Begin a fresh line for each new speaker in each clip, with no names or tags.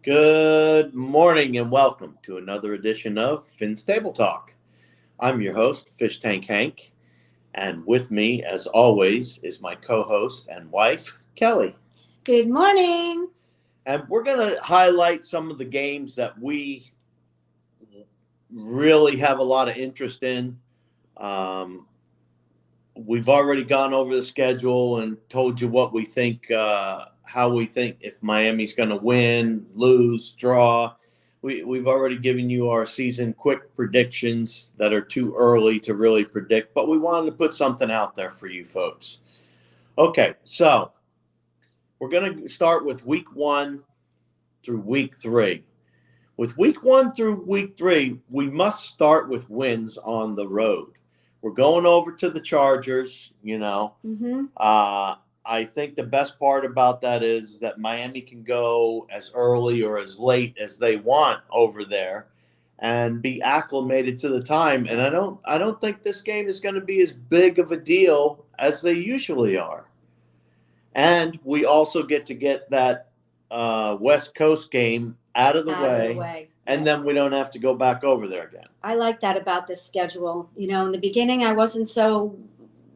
Good morning and welcome to another edition of Finn's Table Talk. I'm your host, Fish Tank Hank, and with me, as always, is my co host and wife, Kelly.
Good morning.
And we're going to highlight some of the games that we really have a lot of interest in. Um, we've already gone over the schedule and told you what we think, how we think if Miami's going to win, lose, draw. We've already given you our season quick predictions that are too early to really predict, but we wanted to put something out there for you folks. Okay, so we're going to start with week 1 through week 3. With week 1 through week 3, we must start with wins on the road. We're going over to the Chargers,
Mm-hmm.
I think the best part about that is that Miami can go as early or as late as they want over there and be acclimated to the time. And I don't think this game is going to be as big of a deal as they usually are. And we also get that West Coast game out of the way, and then we don't have to go back over there again.
I like that about this schedule. In the beginning, I wasn't so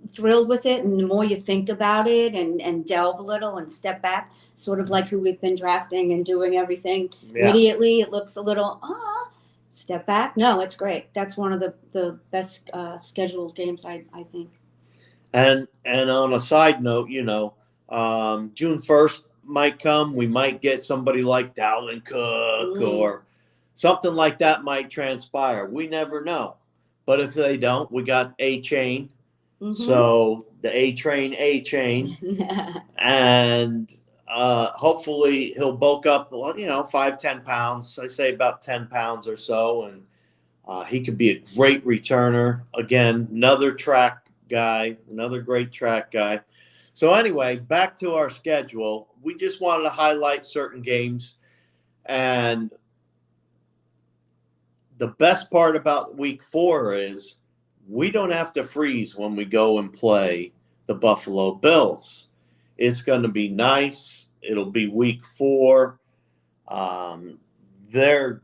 thrilled with it. And the more you think about it and delve a little and step back, sort of like who we've been drafting and doing everything
Yeah.
immediately, it looks a little, step back. No, it's great. That's one of the best scheduled games, I think.
And on a side note, June 1st might come. We might get somebody like Dalvin Cook or something like that might transpire. We never know. But if they don't, we got A Chain.
Mm-hmm.
So the A Chain, and hopefully he'll bulk up, 5-10 pounds. I say about 10 pounds or so, and he could be a great returner. Again, another great track guy. So anyway, back to our schedule. We just wanted to highlight certain games, and the best part about week 4 is we don't have to freeze when we go and play the Buffalo Bills. It's going to be nice. It'll be week 4. Their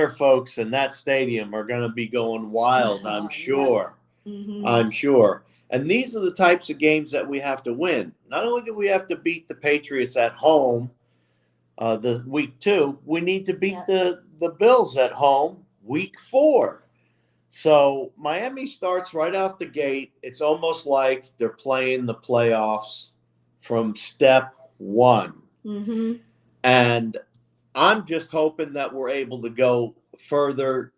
folks in that stadium are going to be going wild, I'm sure.
Yes. Mm-hmm.
I'm sure. And these are the types of games that we have to win. Not only do we have to beat the Patriots at home the week 2, we need to beat the Bills at home week 4. So Miami starts right off the gate. It's almost like they're playing the playoffs from step 1.
Mm-hmm.
And I'm just hoping that we're able to go further,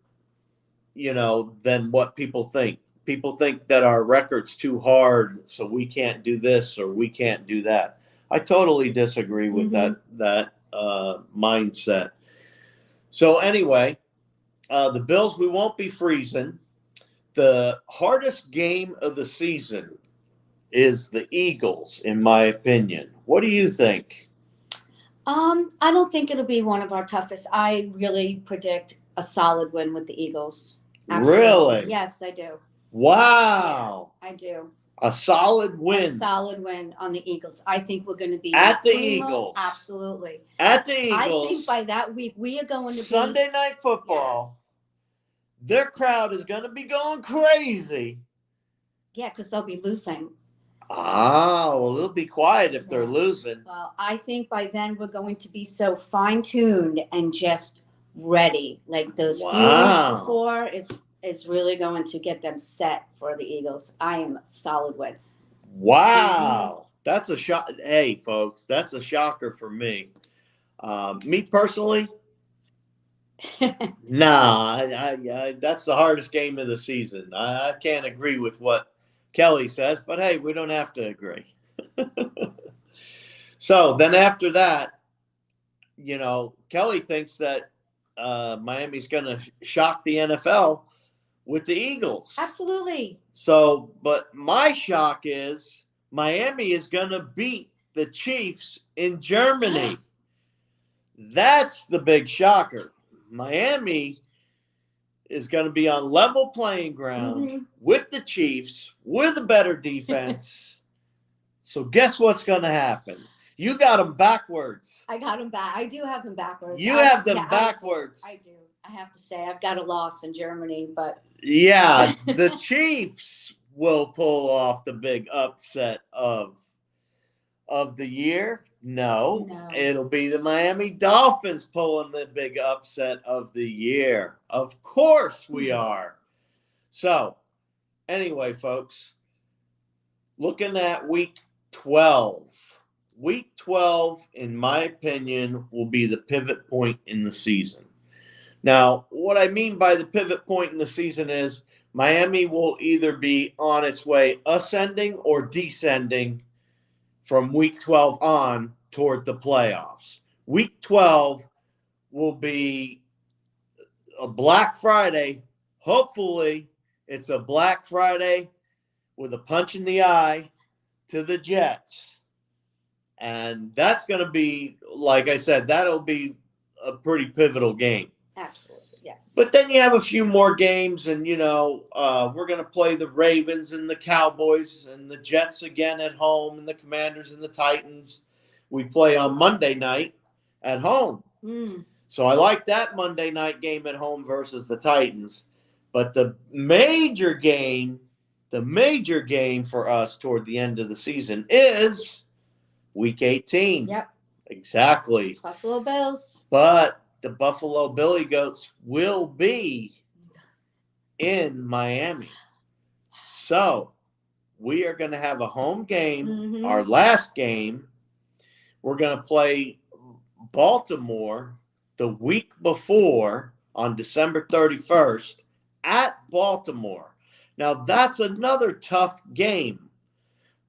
than what people think. People think that our record's too hard, so we can't do this or we can't do that. I totally disagree with that mindset. So anyway, the Bills, we won't be freezing. The hardest game of the season is the Eagles, in my opinion. What do you think?
I don't think it'll be one of our toughest. I really predict a solid win with the Eagles. Absolutely.
Really?
Yes, I do.
Wow.
Yeah, I do.
A solid win.
A solid win on the Eagles. I think we're going to be
at the
primo.
Eagles.
Absolutely.
At the Eagles.
I think by that week we are going to
Sunday Night Football. Yes. Their crowd is going to be going crazy.
Yeah, because they'll be losing.
Well, they'll be quiet if they're losing.
Well, I think by then we're going to be so fine-tuned and just ready. Like those few weeks before is really going to get them set for the Eagles. I am solid with.
Wow. That's a shock. Hey, folks, that's a shocker for me. Me personally, that's the hardest game of the season. I can't agree with what Kelly says, but hey, we don't have to agree. So then after that, Kelly thinks that Miami's going to shock the NFL with the Eagles.
Absolutely.
So, but my shock is Miami is going to beat the Chiefs in Germany. That's the big shocker. Miami is going to be on level playing ground with the Chiefs with a better defense. So guess what's going to happen? You got them backwards.
I got them back. I do have them backwards.
You have them backwards.
I do. I have to say, I've got a loss in Germany, but
yeah, the Chiefs will pull off the big upset of the year. No, it'll be the Miami Dolphins pulling the big upset of the year. Of course we are. So, anyway, folks, looking at week 12. Week 12, in my opinion, will be the pivot point in the season. Now, what I mean by the pivot point in the season is Miami will either be on its way ascending or descending from week 12 on toward the playoffs. Week 12 will be a Black Friday. Hopefully, it's a Black Friday with a punch in the eye to the Jets. And that's going to be, like I said, that'll be a pretty pivotal game.
Absolutely, yes.
But then you have a few more games, and, we're going to play the Ravens and the Cowboys and the Jets again at home and the Commanders and the Titans. We play on Monday night at home. So I like that Monday night game at home versus the Titans. But the major game for us toward the end of the season is Week 18.
Yep.
Exactly.
Buffalo Bills.
But the Buffalo Billy Goats will be in Miami. So we are going to have a home game, our last game. We're going to play Baltimore the week before on December 31st at Baltimore. Now, that's another tough game.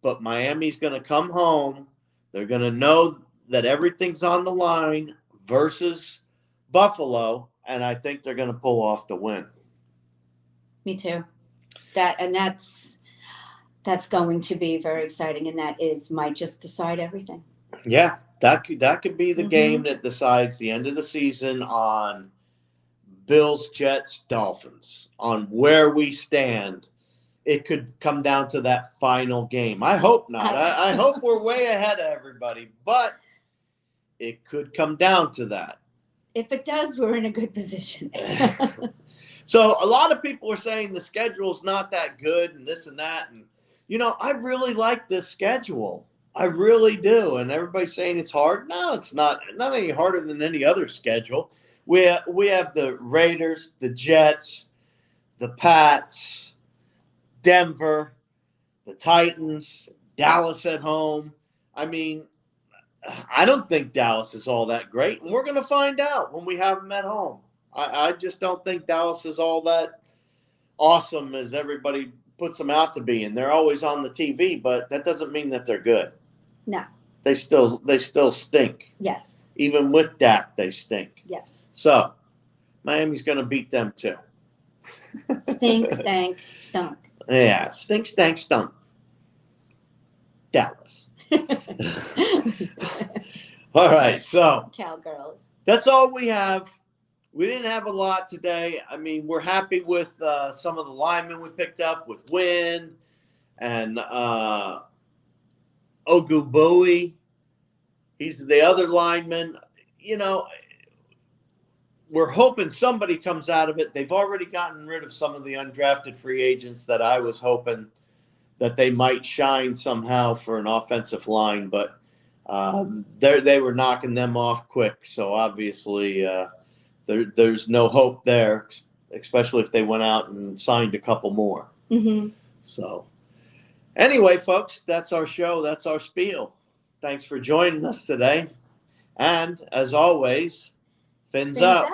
But Miami's going to come home. They're going to know that everything's on the line versus Buffalo, and I think they're going to pull off the win.
Me too. That's going to be very exciting, and that might just decide everything.
Yeah, that could be the game that decides the end of the season on Bills, Jets, Dolphins, on where we stand. It could come down to that final game. I hope not. I hope we're way ahead of everybody, but it could come down to that.
If it does, we're in a good position.
So a lot of people are saying the schedule's not that good and this and that. And, I really like this schedule. I really do. And everybody's saying it's hard. No, it's not any harder than any other schedule. We have the Raiders, the Jets, the Pats, Denver, the Titans, Dallas at home. I mean, I don't think Dallas is all that great, and we're going to find out when we have them at home. I just don't think Dallas is all that awesome as everybody puts them out to be, and they're always on the TV, but that doesn't mean that they're good.
No.
They still stink.
Yes.
Even with Dak, they stink.
Yes.
So, Miami's going to beat them too.
Stink, stank, stunk.
Yeah, stink, stank, stunk. Dallas. All right, so
Cowgirls.
That's all we have. We didn't have a lot today. I mean, we're happy with some of the linemen we picked up with Wynn and Ogubui. He's the other lineman. We're hoping somebody comes out of it. They've already gotten rid of some of the undrafted free agents that I was hoping that they might shine somehow for an offensive line, but they were knocking them off quick. So obviously there's no hope there, especially if they went out and signed a couple more. So anyway, folks, that's our show. That's our spiel. Thanks for joining us today. And as always, fins up.